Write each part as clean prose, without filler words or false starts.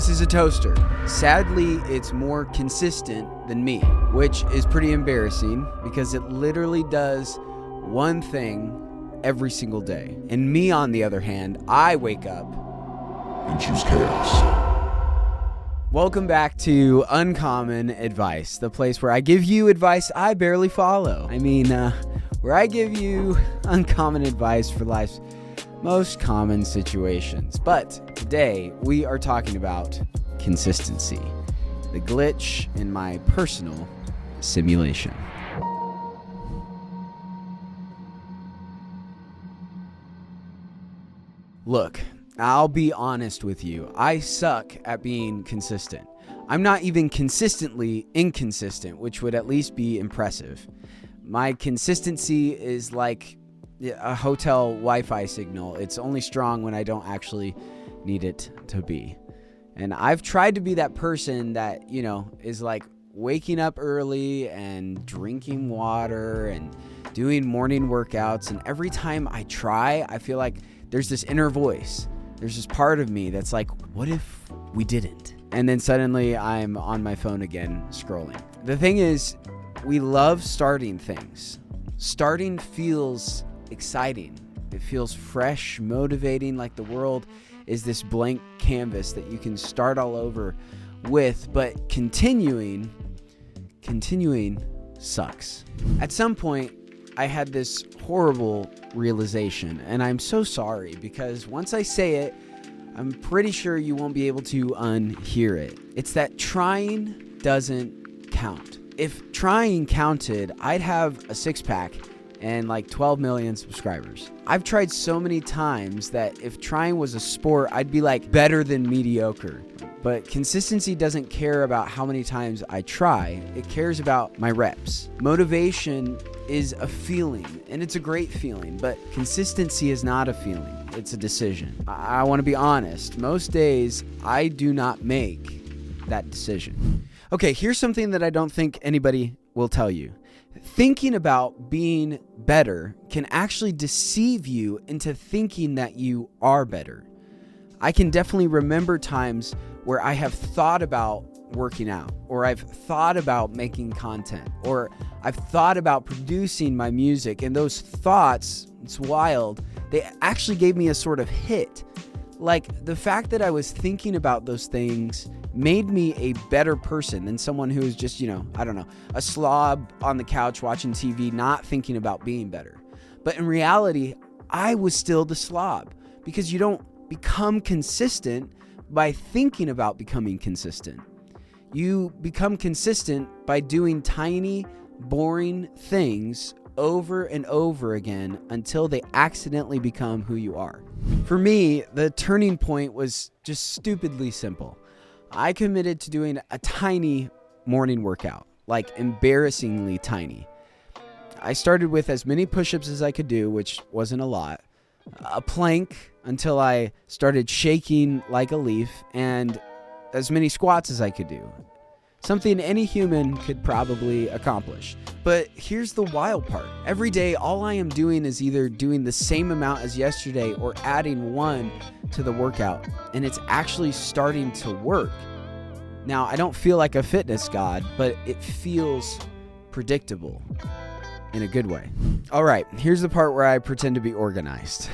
This is a toaster. Sadly, it's more consistent than me, which is pretty embarrassing because it literally does one thing every single day. And me, on the other hand, I wake up and choose chaos. Welcome back to Uncommon Advice, the place where I give you advice I barely follow. Where I give you uncommon advice for life's most common situations. But today we are talking about consistency, the glitch in my personal simulation. Look, I'll be honest with you. I suck at being consistent. I'm not even consistently inconsistent, which would at least be impressive. My consistency is like a hotel Wi-Fi signal. It's only strong when I don't actually need it to be. And I've tried to be that person that, is like waking up early and drinking water and doing morning workouts. And every time I try, I feel like there's this inner voice. There's this part of me that's like, what if we didn't? And then suddenly I'm on my phone again, scrolling. The thing is, we love starting things. Starting feels exciting. It feels fresh, motivating, like the world is this blank canvas that you can start all over with, but continuing sucks. At some point, I had this horrible realization, and I'm so sorry because once I say it, I'm pretty sure you won't be able to unhear it. It's that trying doesn't count. If trying counted, I'd have a six-pack and like 12 million subscribers. I've tried so many times that if trying was a sport, I'd be like better than mediocre. But consistency doesn't care about how many times I try. It cares about my reps. Motivation is a feeling, and it's a great feeling, but consistency is not a feeling. It's a decision. I want to be honest. Most days, I do not make that decision. Okay, here's something that I don't think anybody will tell you. Thinking about being better can actually deceive you into thinking that you are better. I can definitely remember times where I have thought about working out, or I've thought about making content, or I've thought about producing my music, and those thoughts, it's wild, they actually gave me a sort of hit. Like the fact that I was thinking about those things made me a better person than someone who is just, a slob on the couch watching TV, not thinking about being better. But in reality, I was still the slob, because you don't become consistent by thinking about becoming consistent. You become consistent by doing tiny, boring things over and over again until they accidentally become who you are. For me, the turning point was just stupidly simple. I committed to doing a tiny morning workout, like embarrassingly tiny. I started with as many push-ups as I could do, which wasn't a lot, a plank until I started shaking like a leaf, and as many squats as I could do. Something any human could probably accomplish. But here's the wild part. Every day, all I am doing is either doing the same amount as yesterday or adding one to the workout, and it's actually starting to work. Now, I don't feel like a fitness god, but it feels predictable in a good way. All right, here's the part where I pretend to be organized.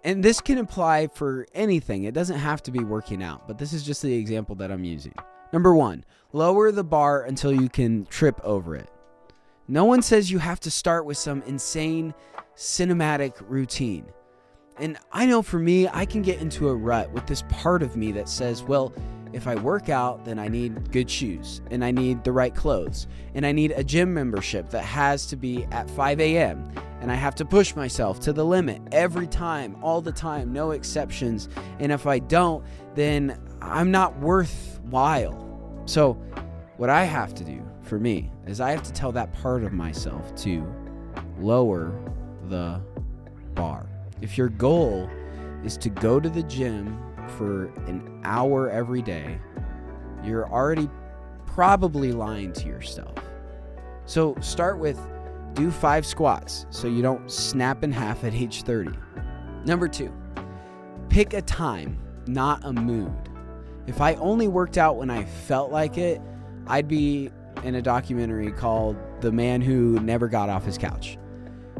And this can apply for anything. It doesn't have to be working out, but this is just the example that I'm using. Number 1, lower the bar until you can trip over it. No one says you have to start with some insane cinematic routine. And I know for me, I can get into a rut with this part of me that says, well, if I work out, then I need good shoes, and I need the right clothes, and I need a gym membership that has to be at 5 a.m., and I have to push myself to the limit every time, all the time, no exceptions. And if I don't, then I'm not worthwhile. So what I have to do for me is I have to tell that part of myself to lower the bar. If your goal is to go to the gym for an hour every day, you're already probably lying to yourself. So start with do 5 squats so you don't snap in half at age 30. Number 2, pick a time, not a mood. If I only worked out when I felt like it, I'd be in a documentary called The Man Who Never Got Off His Couch.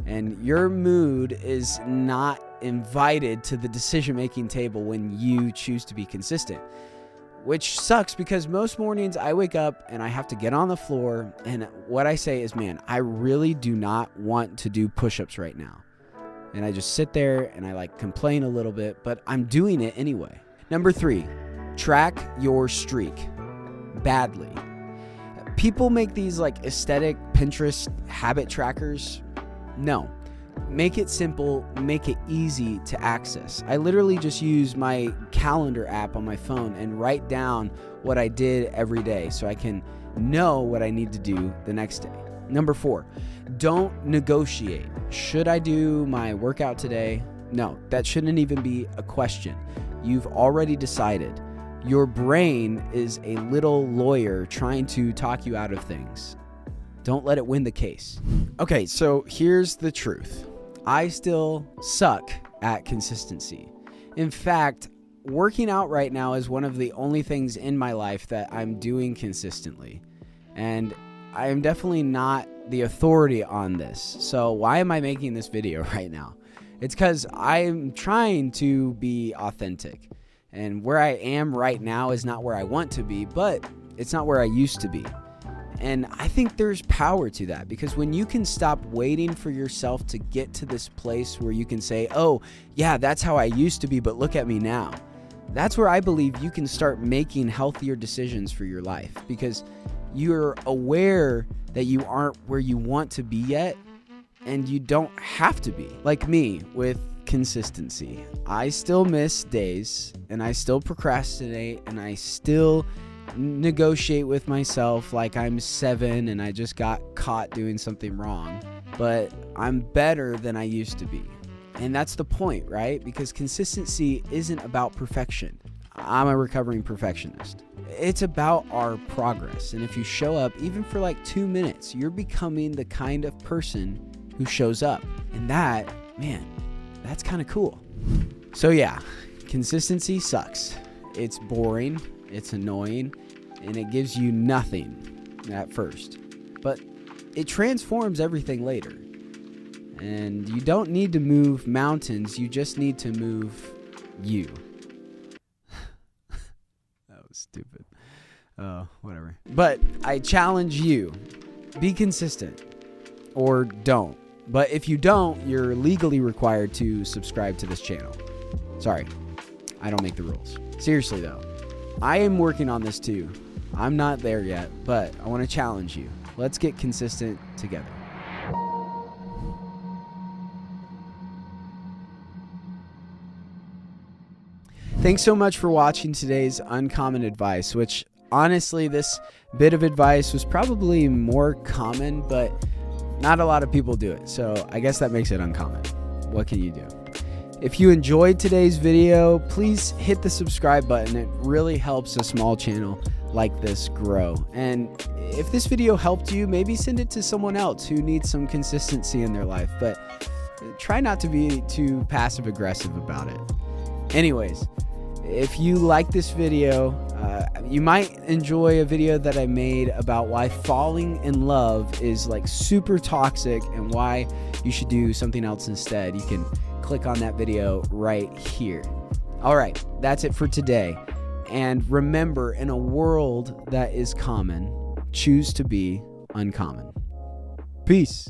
And your mood is not invited to the decision-making table when you choose to be consistent. Which sucks because most mornings I wake up and I have to get on the floor, and what I say is, man, I really do not want to do push-ups right now. And I just sit there and I complain a little bit, but I'm doing it anyway. Number 3, track your streak badly. People make these aesthetic Pinterest habit trackers. No. Make it simple, make it easy to access. I literally just use my calendar app on my phone and write down what I did every day so I can know what I need to do the next day. Number 4, don't negotiate. Should I do my workout today? No, that shouldn't even be a question. You've already decided. Your brain is a little lawyer trying to talk you out of things. Don't let it win the case. Okay, so here's the truth. I still suck at consistency. In fact, working out right now is one of the only things in my life that I'm doing consistently. And I am definitely not the authority on this. So why am I making this video right now? It's because I'm trying to be authentic. And where I am right now is not where I want to be, but it's not where I used to be. And I think there's power to that, because when you can stop waiting for yourself to get to this place where you can say, oh, yeah, that's how I used to be, but look at me now. That's where I believe you can start making healthier decisions for your life, because you're aware that you aren't where you want to be yet, and you don't have to be. Like me with consistency. I still miss days, and I still procrastinate, and I still negotiate with myself like I'm 7 and I just got caught doing something wrong, but I'm better than I used to be. And that's the point, right? Because consistency isn't about perfection. I'm a recovering perfectionist. It's about our progress. And if you show up even for 2 minutes, you're becoming the kind of person who shows up. And that, man, that's kind of cool. So yeah, consistency sucks. It's boring. It's annoying, and it gives you nothing at first, but it transforms everything later. And you don't need to move mountains, you just need to move you. That was stupid. Whatever. But I challenge you, be consistent or don't. But if you don't, you're legally required to subscribe to this channel. Sorry, I don't make the rules. Seriously though. I am working on this too. I'm not there yet, but I want to challenge you. Let's get consistent together. Thanks so much for watching today's Uncommon Advice, which honestly, this bit of advice was probably more common, but not a lot of people do it. So I guess that makes it uncommon. What can you do? If you enjoyed today's video, please hit the subscribe button. It really helps a small channel like this grow. And if this video helped you, maybe send it to someone else who needs some consistency in their life. But try not to be too passive aggressive about it. Anyways, if you like this video, you might enjoy a video that I made about why falling in love is super toxic and why you should do something else instead. You can click on that video right here. All right, that's it for today. And remember, in a world that is common, choose to be uncommon. Peace.